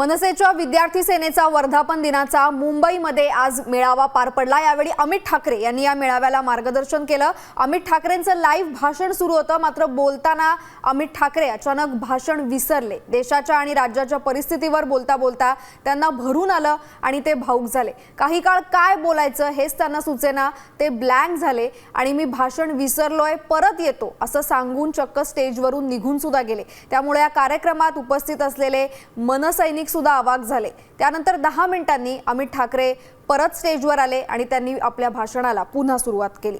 मनसेच्या विद्यार्थी सेनेचा वर्धापन दिनाचा मुंबईमध्ये आज मेळावा पार पडला। यावेळी अमित ठाकरे यांनी या मेळाव्याला मार्गदर्शन केलं। अमित ठाकरेंचं लाईव्ह भाषण सुरू होतं, मात्र बोलताना अमित ठाकरे अचानक भाषण विसरले। देशाच्या आणि राज्याच्या परिस्थितीवर बोलता बोलता त्यांना भरून आलं आणि ते भावुक झाले। काही काळ काय बोलायचं हेच त्यांना सुचेना, ते ब्लँक झाले आणि मी भाषण विसरलोय, परत येतो असं सांगून चक्क स्टेजवरून निघून सुद्धा गेले। त्यामुळे या कार्यक्रमात उपस्थित असलेले मनसैनिक सुद्धा अवाक झाले। त्यानंतर 10 मिनिटांनी अमित ठाकरे परत स्टेजवर आले आणि त्यांनी आपल्या भाषणाला पुन्हा सुरुवात केली।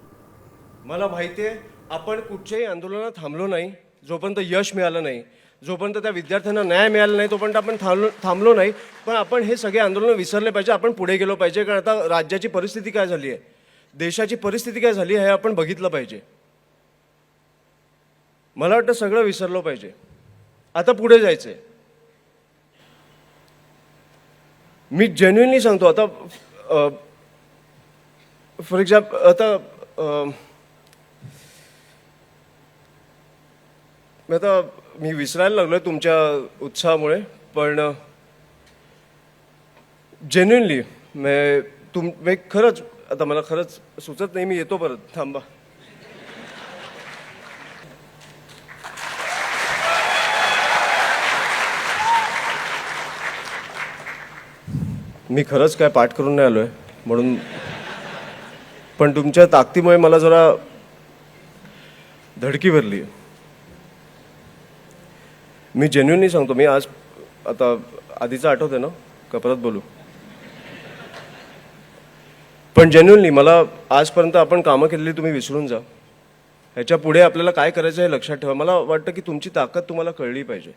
मला माहिती आहे आपण कुठच्याही आंदोलनात थांबलो नाही जोपर्यंत यश मिळालं नाही, जोपर्यंत त्या विद्यार्थ्यांना न्याय मिळाला नाही तोपर्यंत आपण थांबलो नाही। पण आपण हे सगळे आंदोलन विसरले पाहिजे, आपण पुढे गेलो पाहिजे। कारण आता राज्याची परिस्थिती काय झाली आहे, देशाची परिस्थिती काय झाली आहे हे आपण बघितलं पाहिजे। मला वाटतं सगळं विसरलो पाहिजे, आता पुढे जायचंय। मी जेन्युइनली सांगतो, आता फॉर एक्झाम्पल आता मी विसरायला लागलोय तुमच्या उत्साहामुळे, पण जेन्युइनली मी खरंच आता मला खरंच सुचत नाही, मी येतो परत, थांबा। मी खरंच काय पाठ करून नाही आलोय म्हणून, पण तुमच्या ताकदीमुळे मला जरा धडकी भरली। मी जेन्युइनली सांगतो, मी आज आता आधीचं आठवतंय ना का परत बोलू? पण जेन्युइनली मला आजपर्यंत आपण कामं केलेली तुम्ही विसरून जा। ह्याच्या पुढे आपल्याला काय करायचं हे लक्षात ठेवा। मला वाटतं की तुमची ताकद तुम्हाला कळली पाहिजे।